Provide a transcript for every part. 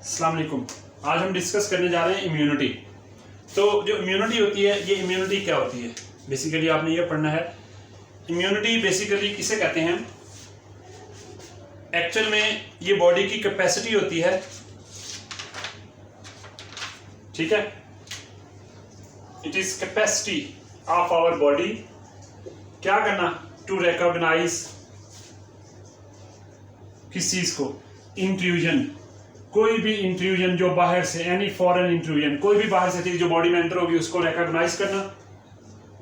अस्सलाम वालेकुम। आज हम डिस्कस करने जा रहे हैं इम्यूनिटी। तो जो इम्यूनिटी होती है, ये इम्यूनिटी क्या होती है? बेसिकली आपने ये पढ़ना है। इम्यूनिटी बेसिकली किसे कहते हैं? एक्चुअल में ये बॉडी की कैपेसिटी होती है, ठीक है। It is capacity of our body क्या करना, टू रिकॉग्नाइज किस चीज को, इंट्रूजन, कोई भी इंट्रूजन जो बाहर से, एनी फॉरेन इंट्रूजन, कोई भी बाहर से चीज जो बॉडी में एंटर होगी उसको रिकॉग्नाइज करना,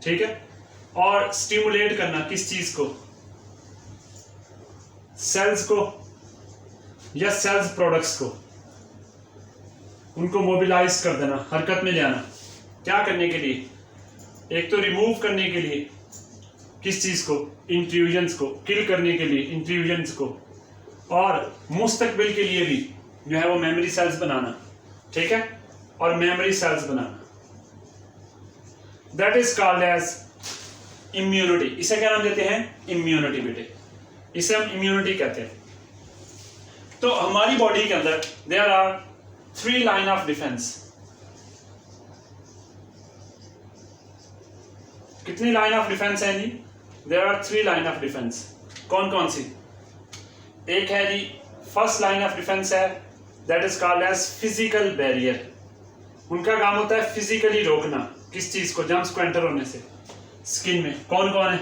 ठीक है। और स्टिमुलेट करना किस चीज को, सेल्स को या सेल्स प्रोडक्ट्स को, उनको मोबिलाइज कर देना, हरकत में लाना। क्या करने के लिए? एक तो रिमूव करने के लिए किस चीज को, इंट्रूजन्स को, किल करने के लिए इंट्रूजन्स को, और मुस्तकबिल के लिए भी जो है वो मेमोरी सेल्स बनाना, ठीक है। और मेमोरी सेल्स बनाना, that is called as immunity. इसे क्या नाम देते हैं? इम्यूनिटी बेटे, इसे हम इम्यूनिटी कहते हैं। तो हमारी बॉडी के अंदर there are 3 line of defence. कितनी लाइन ऑफ डिफेंस है जी? There are 3 line of defence. कौन कौन सी? एक है जी, फर्स्ट लाइन ऑफ डिफेंस है, that is called as physical barrier. उनका काम होता है फिजिकली रोकना किस चीज को, जर्म्स को एंटर होने से। स्किन में कौन कौन है?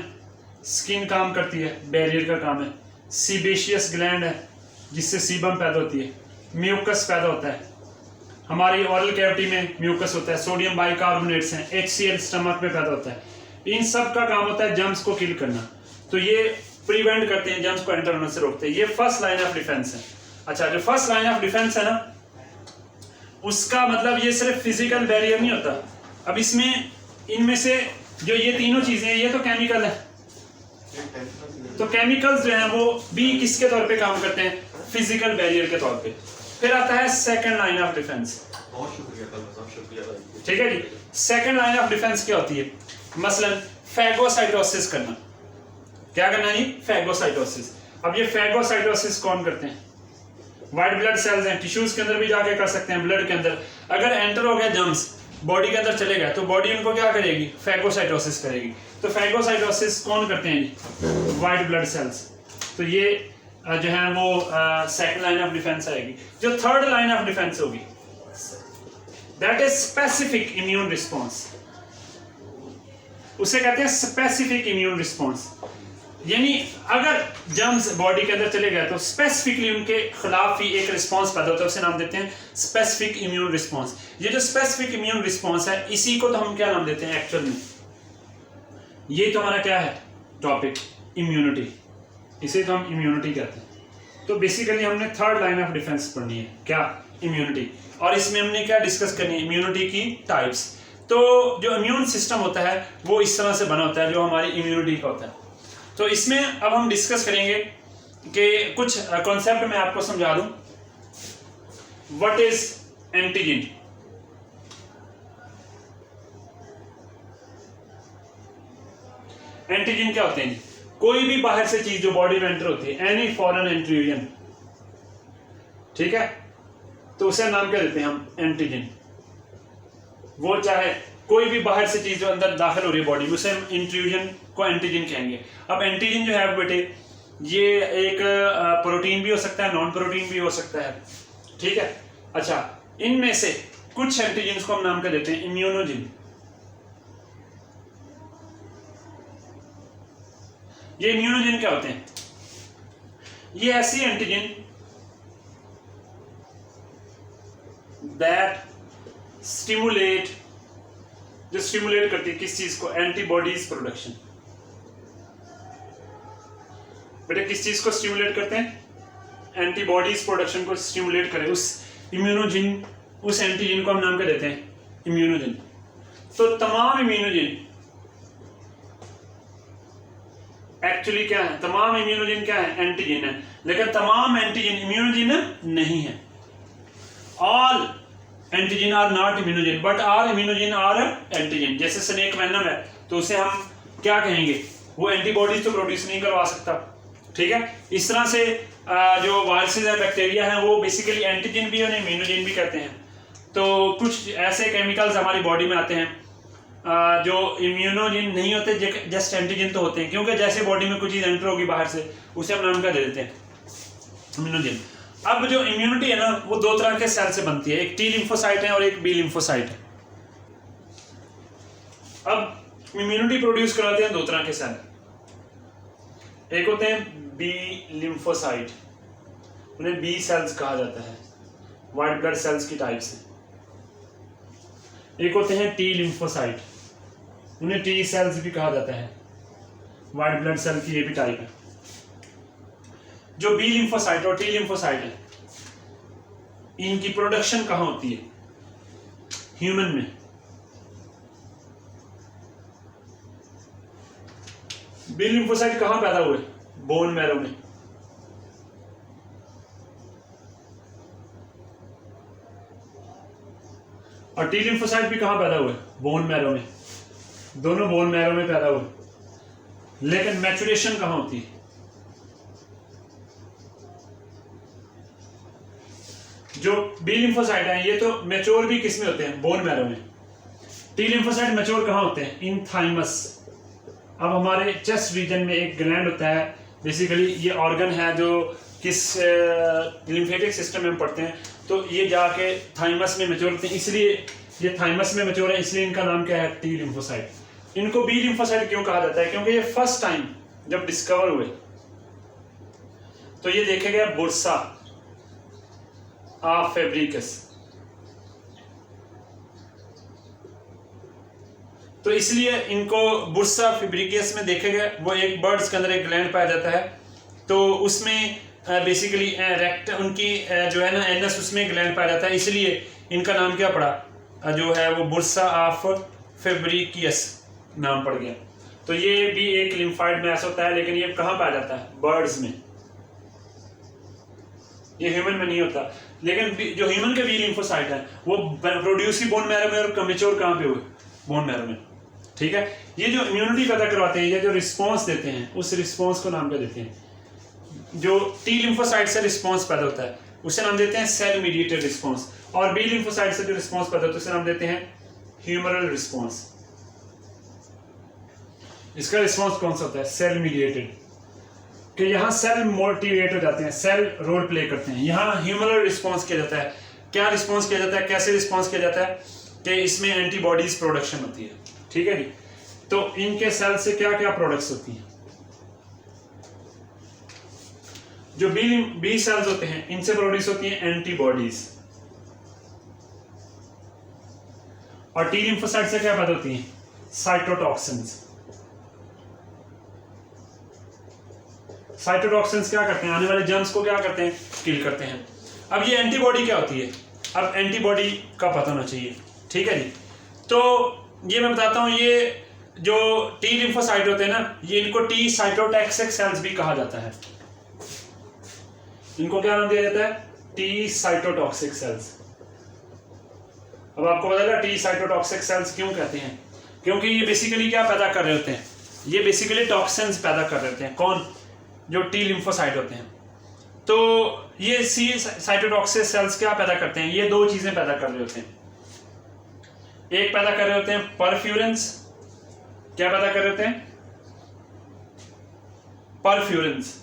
स्किन काम करती है, बैरियर का काम है। सीबेशियस ग्लैंड है जिससे सीबम पैदा होती है, म्यूकस पैदा होता है, हमारी ओरल कैविटी में म्यूकस होता है, सोडियम बाइकार्बोनेट्स हैं, HCl स्टमक में पैदा होता है। इन सब का काम होता है जर्म्स को किल करना। तो ये प्रिवेंट करते हैं, जर्म्स को एंटर होने से रोकते हैं। ये फर्स्ट लाइन ऑफ डिफेंस है। अच्छा, जो फर्स्ट लाइन ऑफ डिफेंस है ना, उसका मतलब ये सिर्फ फिजिकल बैरियर नहीं होता। अब इसमें इनमें से जो ये तीनों चीजें हैं, ये तो केमिकल है। तो केमिकल्स जो हैं वो भी किसके तौर पे काम करते हैं? फिजिकल बैरियर के तौर पे। फिर आता है सेकंड लाइन ऑफ डिफेंस। बहुत शुक्रिया, ठीक है जी। सेकंड लाइन ऑफ डिफेंस क्या होती है? मसलन फैगोसाइटोसिस करना। क्या करना है? फैगोसाइटोसिस। अब ये फैगोसाइटोसिस कौन करते हैं? व्हाइट ब्लड सेल्स हैं, टिश्यूज के अंदर भी जाके कर सकते हैं, ब्लड के अंदर। अगर एंटर हो गया जर्म्स, बॉडी के अंदर चले गए, तो बॉडी उनको क्या करेगी? फैगोसाइटोसिस करेगी। तो फैगोसाइटोसिस कौन करते हैं जी? White blood cells. तो ये जो है वो सेकंड लाइन ऑफ डिफेंस आएगी। जो थर्ड लाइन ऑफ डिफेंस होगी, that is specific immune response. उसे कहते हैं स्पेसिफिक इम्यून रिस्पॉन्स। यानी अगर जर्म्स बॉडी के अंदर चले गए तो स्पेसिफिकली उनके खिलाफ ही एक रिस्पांस पैदा होता है, उसे नाम देते हैं स्पेसिफिक इम्यून रिस्पांस। ये जो स्पेसिफिक इम्यून रिस्पांस है, इसी को तो हम क्या नाम देते हैं एक्चुअल में? ये तो हमारा क्या है टॉपिक? इम्यूनिटी। इसे तो हम इम्यूनिटी कहते हैं। तो बेसिकली हमने थर्ड लाइन ऑफ डिफेंस पढ़नी है, क्या? इम्यूनिटी। और इसमें हमने क्या डिस्कस करनी है? इम्यूनिटी की टाइप्स। तो जो इम्यून सिस्टम होता है वो इस तरह से बना होता है, जो हमारी इम्यूनिटी का होता है। तो इसमें अब हम डिस्कस करेंगे कि कुछ कॉन्सेप्ट मैं आपको समझा दूं। What is antigen? एंटीजन क्या होते हैं? कोई भी बाहर से चीज जो बॉडी में एंटर होती है, एनी फॉरेन इंट्रूजन, ठीक है। तो उसे नाम क्या देते हैं हम? एंटीजन। वो चाहे कोई भी बाहर से चीज जो अंदर दाखिल हो रही है बॉडी में, उसे हम इंट्रूजन को एंटीजन कहेंगे। अब एंटीजन जो है बेटे, ये एक प्रोटीन भी हो सकता है, नॉन प्रोटीन भी हो सकता है, ठीक है। अच्छा, इनमें से कुछ एंटीजन को हम नाम क्या देते हैं? इम्यूनोजिन। ये इम्यूनोजिन क्या होते हैं? ये ऐसी एंटीजन दैट स्टिमुलेट, जो स्टिमुलेट करती है किस चीज को? Antibodies production. बेटे किस चीज को स्टिमुलेट करते हैं? एंटीबॉडीज प्रोडक्शन को स्टिमुलेट करें। उस इम्यूनोजिन, उस एंटीजन को हम नाम क्या देते हैं? इम्यूनोजिन। तो तमाम इम्यूनोजिन एक्चुअली क्या है? तमाम इम्यूनोजिन क्या है? एंटीजन है। लेकिन तमाम एंटीजन इम्यूनोजिन नहीं है। All antigen are not immunogen, but are immunogen are antigen. जैसे स्नेक वेनम है, तो उसे हम क्या कहेंगे? वो एंटीबॉडीज तो प्रोड्यूस नहीं करवा सकता, ठीक है। इस तरह से जो वायरसेस है बैक्टीरिया हैं वो बेसिकली एंटीजन भी और इम्यूनोजन भी कहते हैं। तो कुछ ऐसे केमिकल्स हमारी बॉडी में आते हैं जो इम्यूनोजन नहीं होते, जस्ट एंटीजन तो होते हैं, क्योंकि जैसे बॉडी में कोई चीज़ एंटर होगी बाहर से उसे हम नाम क्या दे देते हैं, इम्यूनोजन। अब जो इम्यूनिटी है ना वो दो तरह के सेल से बनती है, एक टी लिम्फोसाइट है और एक बी लिम्फोसाइट है। अब इम्यूनिटी प्रोड्यूस कराते हैं दो तरह के सेल, एक होते हैं बी लिम्फोसाइट, उन्हें बी सेल्स कहा जाता है, व्हाइट ब्लड सेल्स की टाइप से। एक होते हैं टी लिम्फोसाइट, उन्हें टी सेल्स भी कहा जाता है, व्हाइट ब्लड सेल की ये भी टाइप है। जो बी लिम्फोसाइट और टी लिम्फोसाइट है इनकी प्रोडक्शन कहाँ होती है, ह्यूमन में। बी लिम्फोसाइट कहाँ पैदा हुए, बोन मैरो में। और टी लिम्फोसाइट भी कहाँ पैदा हुए, बोन मैरो में। दोनों बोन मैरो में पैदा हुए, लेकिन मैचुरेशन कहाँ होती है, जो बी लिम्फोसाइट है ये तो मैच्योर भी किस में होते हैं, बोन मैरो में। टी लिम्फोसाइट मैच्योर कहाँ होते हैं, इन थाइमस। अब हमारे चेस्ट रीजन में एक ग्लैंड होता है, बेसिकली ये ऑर्गन है जो किस लिम्फेटिक सिस्टम में पड़ते हैं, तो ये जाके थाइमस में मैच्योर होते हैं, इसलिए ये थाइमस में मैच्योर है, इसलिए इनका नाम क्या है, टी लिम्फोसाइट। इनको बी लिम्फोसाइट क्यों कहा जाता है, क्योंकि ये फर्स्ट टाइम जब डिस्कवर हुए तो ये देखे गया बुर्सा आ फेब्रिकस, तो इसलिए इनको बुर्सा फेब्रिकस में देखे गए। वो एक बर्ड्स के अंदर एक ग्लैंड पाया जाता है, तो उसमें बेसिकली रेक्ट उनकी जो है ना एनस, उसमें ग्लैंड पाया जाता है, इसलिए इनका नाम क्या पड़ा, जो है वो बुर्सा ऑफ फेब्रिकियस नाम पड़ गया। तो ये भी एक लिम्फाइड मैस होता है, लेकिन ये कहाँ पाया जाता है, बर्ड्स में, ये ह्यूमन में नहीं होता। लेकिन जो ह्यूमन के बी लिम्फोसाइट है वो प्रोड्यूस ही बोन मैरो में और मैच्योर कहाँ पे हुए, बोन मैरो में। ठीक है, ये जो इम्यूनिटी पैदा करवाते हैं या जो रिस्पॉन्स देते हैं उस रिस्पॉन्स को नाम क्या देते हैं, जो टी लिम्फोसाइट से रिस्पॉन्स पैदा होता है उसे नाम देते हैं सेल मीडिएटेड रिस्पॉन्स, और बी लिम्फोसाइट से जो रिस्पॉन्स पैदा होता है उसे नाम देते हैं ह्यूमरल रिस्पॉन्स। इसका रिस्पॉन्स कौन सा होता है, सेल मीडिएटेड, कि यहाँ सेल मोटिवेट हो जाते हैं, सेल रोल प्ले करते हैं। यहाँ ह्यूमरल रिस्पॉन्स किया जाता है, क्या रिस्पॉन्स किया जाता है, कैसे रिस्पॉन्स किया जाता है, कि इसमें एंटीबॉडीज प्रोडक्शन होती है। ठीक है जी, तो इनके सेल से क्या क्या प्रोडक्ट्स होती हैं, जो बी सेल्स होते हैं इनसे प्रोड्यूस होती हैं एंटीबॉडीज, और टी लिम्फोसाइट से क्या पैदा होती हैं, साइटोटॉक्सिन्स। साइटोटॉक्सिन्स क्या करते हैं, आने वाले जर्म्स को क्या करते हैं, किल करते हैं। अब ये एंटीबॉडी क्या होती है, अब एंटीबॉडी का पता होना चाहिए। ठीक है जी, तो ये मैं बताता हूँ, ये जो टी लिम्फोसाइट होते हैं ना, ये इनको टी साइटोटॉक्सिक सेल्स भी कहा जाता है। इनको क्या नाम दिया जाता है, टी साइटोटॉक्सिक सेल्स। अब आपको पता चला टी साइटोटॉक्सिक सेल्स क्यों कहते हैं, क्योंकि ये बेसिकली क्या पैदा कर रहे होते हैं, ये बेसिकली टॉक्सिन्स पैदा कर रहे होते हैं। कौन, जो टी लिम्फोसाइट होते हैं। तो ये सी साइटोटॉक्सिक सेल्स क्या पैदा करते हैं, ये दो चीजें पैदा कर रहे होते हैं। एक पैदा कर रहे होते हैं परफ्यूरेंस, क्या पैदा कर रहे होते हैं, परफ्यूरेंस,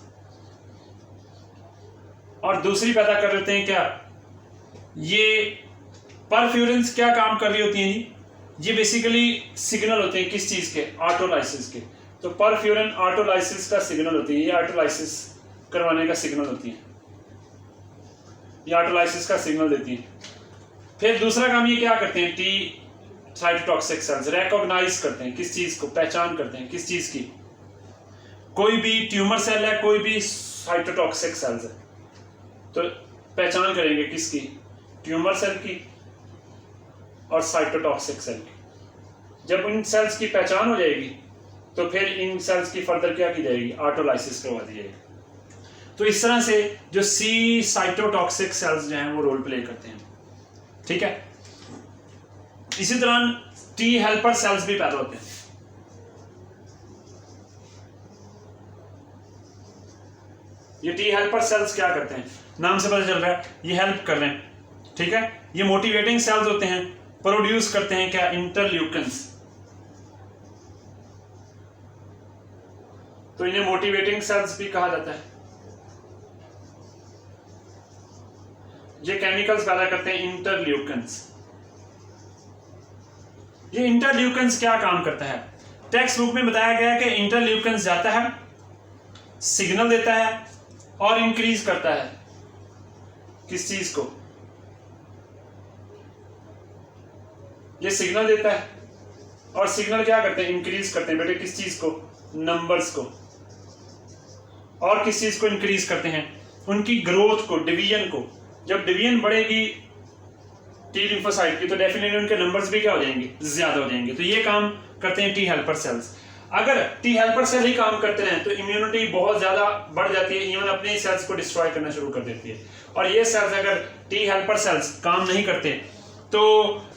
और दूसरी पैदा कर रहे होते हैं क्या, ये परफ्यूरेंस क्या काम कर रही होती है जी, ये बेसिकली सिग्नल होते हैं किस चीज के, ऑटोलाइसिस के। तो परफ्यूरन ऑटोलाइसिस का सिग्नल होती है, ये ऑटोलाइसिस करवाने का सिग्नल होती है, ये ऑटोलाइसिस का सिग्नल देती है। फिर दूसरा काम ये क्या करते हैं, टी साइटोटॉक्सिक सेल्स रिकॉग्नाइज करते हैं किस चीज को, पहचान करते हैं किस चीज की, कोई भी ट्यूमर सेल है, कोई भी साइटोटॉक्सिक सेल्स है, तो पहचान करेंगे किसकी, ट्यूमर सेल की और साइटोटॉक्सिक सेल की। जब इन सेल्स की पहचान हो जाएगी तो फिर इन सेल्स की फर्दर क्या की जाएगी, ऑटोलाइसिस करवा दी जाएगी। तो इस तरह से जो सी साइटोटॉक्सिक सेल्स जो हैं वो रोल प्ले करते हैं। ठीक है, इसी तरह टी हेल्पर सेल्स भी पैदा होते हैं। ये टी हेल्पर सेल्स क्या करते हैं, नाम से पता चल रहा है ये हेल्प कर रहे हैं, ठीक है। ये मोटिवेटिंग सेल्स होते हैं, प्रोड्यूस करते हैं क्या, इंटरल्यूकन्स। तो इन्हें मोटिवेटिंग सेल्स भी कहा जाता है। ये केमिकल्स पैदा करते हैं इंटरल्यूकन्स। ये इंटरल्यूकन्स क्या काम करता है, टेक्स्ट बुक में बताया गया है कि इंटरल्यूकन्स जाता है, सिग्नल देता है और इंक्रीज करता है किस चीज को, ये सिग्नल देता है और सिग्नल क्या करते हैं, इंक्रीज करते हैं बेटे किस चीज को, नंबर्स को। और किस चीज को इंक्रीज करते हैं, उनकी ग्रोथ को, डिवीजन को। जब डिवीजन बढ़ेगी टी लिम्फोसाइट की तो डेफिनेटली उनके नंबर्स भी क्या हो जाएंगे, ज्यादा हो जाएंगे। तो ये काम करते हैं टी हेल्पर सेल्स। अगर टी हेल्पर सेल ही काम करते हैं तो इम्यूनिटी बहुत ज्यादा बढ़ जाती है, इवन अपने सेल्स को डिस्ट्रॉय करना शुरू कर देती है। और ये सेल्स अगर टी हेल्पर सेल्स काम नहीं करते तो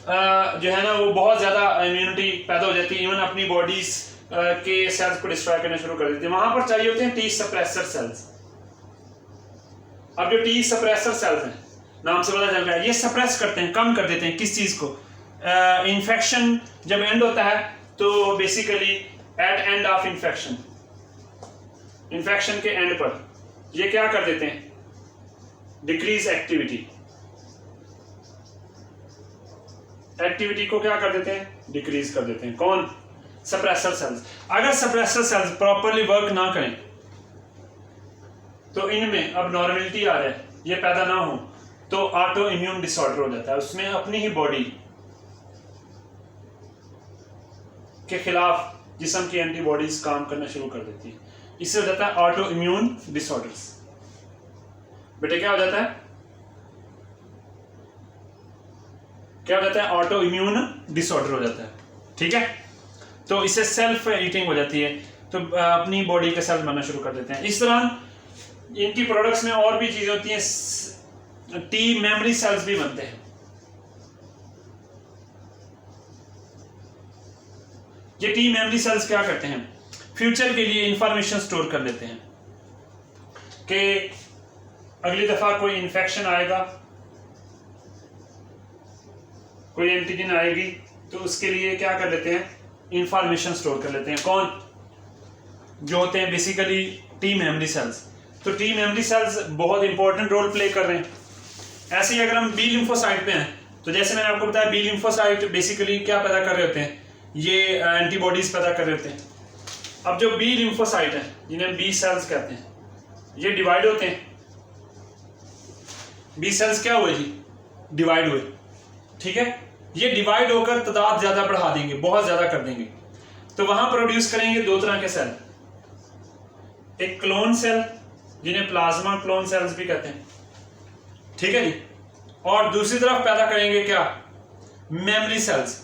जो है ना वो बहुत ज्यादा इम्यूनिटी पैदा हो जाती है, इवन अपनी बॉडीज के सेल्स को डिस्ट्रॉय करना शुरू कर देती है। वहां पर चाहिए होते हैं टी सप्रेसर सेल्स। अब जो टी सप्रेसर सेल्स हैं, नाम से पता चल रहा है, ये सप्रेस करते हैं, कम कर देते हैं किस चीज को, इन्फेक्शन जब एंड होता है तो basically at end of infection, infection के एंड पर ये क्या कर देते हैं, डिक्रीज एक्टिविटी, एक्टिविटी को क्या कर देते हैं, डिक्रीज कर देते हैं। कौन, सप्रेसर सेल्स। अगर सप्रेसर सेल्स प्रॉपरली वर्क ना करें तो इनमें अब नॉर्मलिटी आ रहा है, ये पैदा ना हो तो ऑटो इम्यून डिसऑर्डर हो जाता है, उसमें अपनी ही बॉडी के खिलाफ जिस्म की एंटीबॉडीज काम करना शुरू कर देती है, इससे हो जाता है ऑटो इम्यून डिसऑर्डर्स। बेटे क्या हो जाता है, क्या हो जाता है, ऑटो इम्यून डिसऑर्डर हो जाता है, ठीक है। तो इससे सेल्फ ईटिंग हो जाती है, तो अपनी बॉडी के सेल्स बनना शुरू कर देते हैं। इस तरह इनकी प्रोडक्ट्स में और भी चीजें होती हैं, टी मेमोरी सेल्स भी बनते हैं। ये टी मेमोरी सेल्स क्या करते हैं, फ्यूचर के लिए इंफॉर्मेशन स्टोर कर लेते हैं कि अगली दफा कोई इन्फेक्शन आएगा, कोई एंटीजन आएगी तो उसके लिए क्या कर लेते हैं, इंफॉर्मेशन स्टोर कर लेते हैं। कौन, जो होते हैं बेसिकली टी मेमोरी सेल्स। तो टी मेमोरी सेल्स बहुत इंपॉर्टेंट रोल प्ले कर रहे हैं। ऐसे ही अगर हम बी लिम्फोसाइट पे हैं तो जैसे मैंने आपको बताया बी लिम्फोसाइट बेसिकली क्या पैदा कर रहे होते हैं, ये एंटीबॉडीज पैदा कर रहे होते हैं। अब जो बी लिम्फोसाइट है जिन्हें बी सेल्स कहते हैं, ये डिवाइड होते हैं। बी सेल्स क्या हुए जी, डिवाइड हुए, ठीक है। ये डिवाइड होकर तादाद ज्यादा बढ़ा देंगे, बहुत ज्यादा कर देंगे, तो वहां प्रोड्यूस करेंगे दो तरह के सेल, एक क्लोन सेल जिन्हें प्लाज्मा क्लोन सेल्स भी कहते हैं, ठीक है जी, और दूसरी तरफ पैदा करेंगे क्या, मेमोरी सेल्स।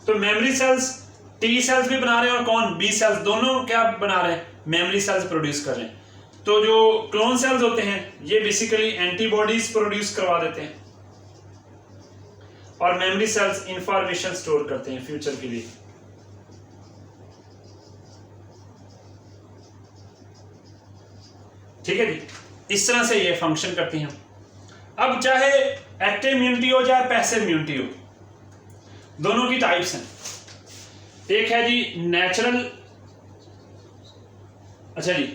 तो मेमोरी सेल्स टी सेल्स भी बना रहे हैं और कौन, बी सेल्स, दोनों क्या बना रहे हैं, मेमोरी सेल्स प्रोड्यूस कर रहे हैं। तो जो क्लोन सेल्स होते हैं ये बेसिकली एंटीबॉडीज प्रोड्यूस करवा देते हैं और मेमोरी सेल्स इंफॉर्मेशन स्टोर करते हैं फ्यूचर के लिए। ठीक है जी, इस तरह से ये फंक्शन करती हैं। अब चाहे एक्टिव इम्यूनिटी हो चाहे पैसिव इम्यूनिटी हो, दोनों की टाइप्स हैं। एक है जी नेचुरल, अच्छा जी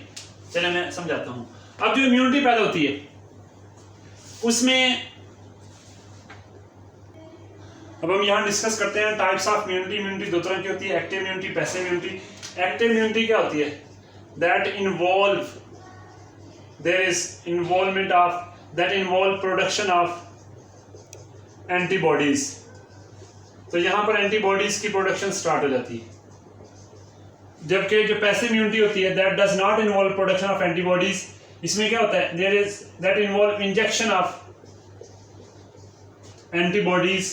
चलिए मैं समझाता हूं। अब जो इम्यूनिटी पैदा होती है उसमें अब हम यहां डिस्कस करते हैं टाइप्स ऑफ इम्यूनिटी। इम्यूनिटी दो तरह की होती है, active immunity, passive immunity. Active immunity क्या होती है, that involve there is involvement of that involve production of antibodies। तो यहां पर एंटीबॉडीज की प्रोडक्शन स्टार्ट हो जाती है। जबकि जो पैसिव इम्यूनिटी होती है that does not involve production of antibodies, इसमें क्या होता है, there is that involve injection of antibodies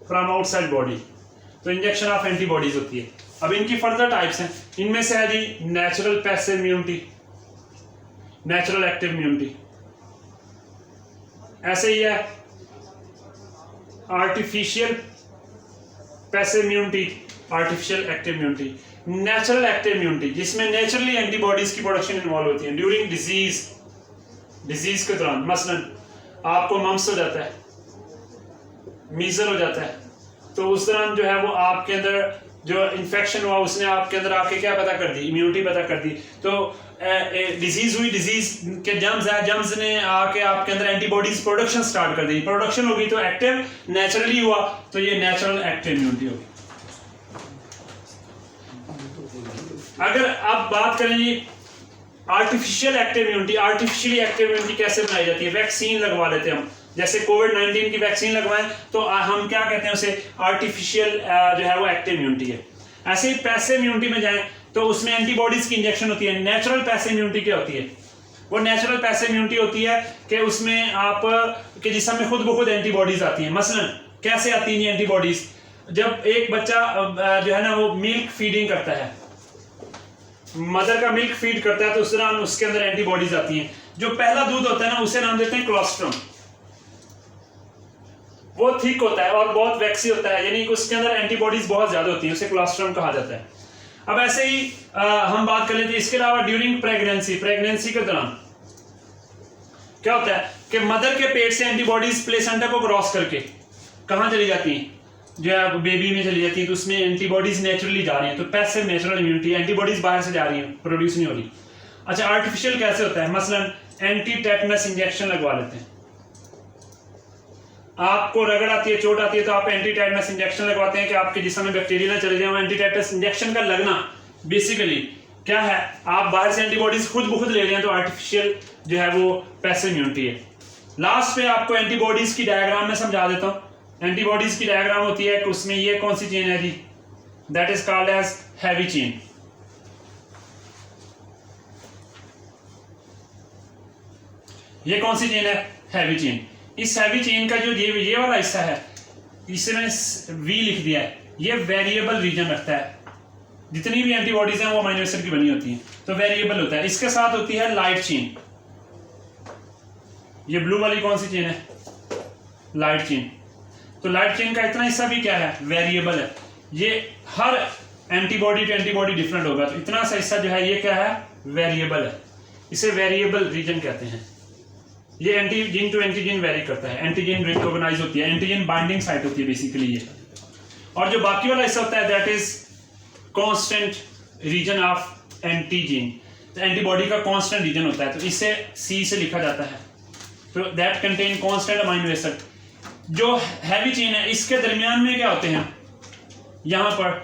from outside body। तो इंजेक्शन ऑफ एंटीबॉडीज होती है। अब इनकी फर्दर टाइप्स हैं, इनमें से है जी natural passive immunity, natural active immunity. ऐसे ही है artificial passive immunity artificial active immunity, natural active immunity जिसमें नेचुरली एंटीबॉडीज की प्रोडक्शन इन्वॉल्व होती है ड्यूरिंग डिजीज के दौरान। मसलन आपको मम्स हो जाता है, मीजल हो जाता है, तो उस दौरान जो है वो आपके अंदर जो इन्फेक्शन हुआ उसने आपके अंदर आके क्या पैदा कर दी, इम्यूनिटी पैदा कर दी। तो डिजीज हुई, डिजीज के जर्म्स है, जर्म्स ने आके आपके अंदर एंटीबॉडीज प्रोडक्शन स्टार्ट कर दी, प्रोडक्शन होगी तो एक्टिव नेचुरली हुआ, तो ये नेचुरल एक्टिव इम्यूनिटी होगी। अगर आप बात करें जी artificial active immunity, artificially active immunity कैसे बनाई जाती है? वैक्सीन लगवा लेते हैं हम, जैसे कोविड-19 की वैक्सीन लगवाएं तो हम क्या कहते हैं उसे, आर्टिफिशियल जो है वो एक्टिव इम्यूनिटी है। ऐसे ही पैसिव इम्यूनिटी में जाएं तो उसमें एंटीबॉडीज की इंजेक्शन होती है। नेचुरल पैसिव इम्यूनिटी क्या होती है? वो नेचुरल पैसिव इम्यूनिटी होती है कि उसमें आप के जिस्म में खुद ब खुद एंटीबॉडीज आती हैं। मसलन कैसे आती हैं एंटीबॉडीज? जब एक बच्चा जो है ना वो मिल्क फीडिंग करता है, मदर का मिल्क फीड करता है, तो उस दौरान उसके अंदर एंटीबॉडीज आती हैं। जो पहला दूध होता है ना उसे नाम देते हैं कोलोस्ट्रम। वो थिक होता है और बहुत वैक्सी होता है, यानी उसके अंदर एंटीबॉडीज बहुत ज्यादा होती हैं, उसे कोलोस्ट्रम कहा जाता है। अब ऐसे ही हम बात कर लेते हैं इसके अलावा ड्यूरिंग प्रेगनेंसी के दौरान क्या होता है कि मदर के पेट से एंटीबॉडीज प्लेसेंटा को क्रॉस करके कहाँ चली जाती हैं, जो है बेबी में चली जाती है, तो उसमें एंटीबॉडीज नेचुरली जा रही हैं। तो पैसिव नेचुरल इम्यूनिटी, एंटीबॉडीज बाहर से जा रही हैं, प्रोड्यूस नहीं हो रही। अच्छा, आर्टिफिशियल कैसे होता है? मसलन एंटी टेटनस इंजेक्शन लगवा लेते हैं। आपको रगड़ आती है, चोट आती है, तो आप एंटी टेटनस इंजेक्शन लगवाते हैं कि आपके जिस्म में बैक्टीरिया ना चले जाए। एंटी टेटनस इंजेक्शन का लगना बेसिकली क्या है, आप बाहर से एंटीबॉडीज खुद ब खुद ले रहे हैं, तो आर्टिफिशियल जो है वो पैसिव इम्यूनिटी है। लास्ट पे आपको एंटीबॉडीज की डायग्राम में समझा देता हूं। एंटीबॉडीज की डायग्राम होती है कि उसमें ये कौन सी चेन है जी, that is called as heavy chain. ये कौन सी चेन है? Heavy chain. इस हैवी चेन का जो ये वाला हिस्सा है, इसे मैंने वी लिख दिया है, ये वेरिएबल रीजन रखता है। जितनी भी एंटीबॉडीज हैं वो अमीनो एसिड की बनी होती हैं, तो वेरिएबल होता है। इसके साथ होती है लाइट चेन। ये ब्लू वाली कौन सी चेन है? Light chain. तो लाइट चेन का इतना हिस्सा भी क्या है? वेरिएबल है। ये हर एंटीबॉडी टू एंटीबॉडी डिफरेंट होगा, तो इतना सा हिस्सा जो है ये क्या है? वेरिएबल है। इसे वेरिएबल रीजन कहते हैं। ये एंटीजन टू एंटीजन वेरी करता है, एंटीजन रिकॉग्नाइज होती है, एंटीजन बाइंडिंग साइट होती है बेसिकली ये। और जो बाकी वाला हिस्सा होता है that is constant region of antigen. तो एंटीबॉडी का कांस्टेंट रीजन होता है, तो इसे सी से लिखा जाता है, तो that contain constant amino acid. जो हैवी चेन है इसके दरमियान में क्या होते हैं, यहां पर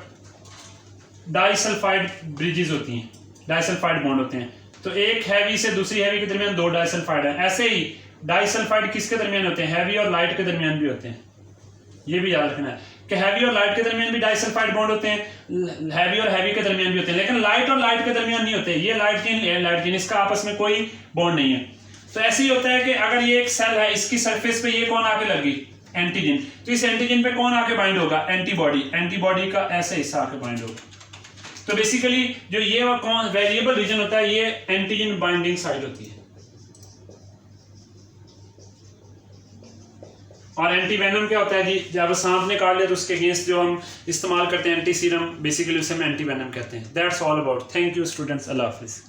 डाइसल्फाइड ब्रिजेस होती हैं, डाइसल्फाइड बॉन्ड होते हैं। तो एक हैवी से दूसरी हैवी के दरमियान दो डाइसल्फाइड है। ऐसे ही डाइसल्फाइड किसके दरमियान होते हैं? हैवी और लाइट के दरमियान भी होते हैं। ये भी याद रखना है कि हैवी और लाइट के दरमियान भी डाइसल्फाइड बॉन्ड होते हैं, हैवी और हैवी के दरमियान भी होते हैं, लेकिन लाइट और लाइट के दरमियान नहीं होते। ये लाइट चेन इसका आपस में कोई बॉन्ड नहीं है। तो ऐसे ही होता है कि अगर ये एक सेल है, इसकी सरफेस पे ये कौन आके लगी? एंटीजन। तो इस एंटीजन पे कौन आके बाइंड होगा? एंटीबॉडी। एंटीबॉडी का ऐसे हिस्सा आके बाइंड होगा। तो बेसिकली जो ये कौन वेरिएबल रीजन होता है, ये एंटीजन बाइंडिंग साइट होती है। और एंटी वेनम क्या होता है जी? जब सांप ने काट लिया तो उसके अगेंस्ट जो हम इस्तेमाल करते हैं एंटी सीरम, बेसिकली उसे हम एंटी वेनम कहते हैं। That's all about. Thank you students, Allah Hafiz.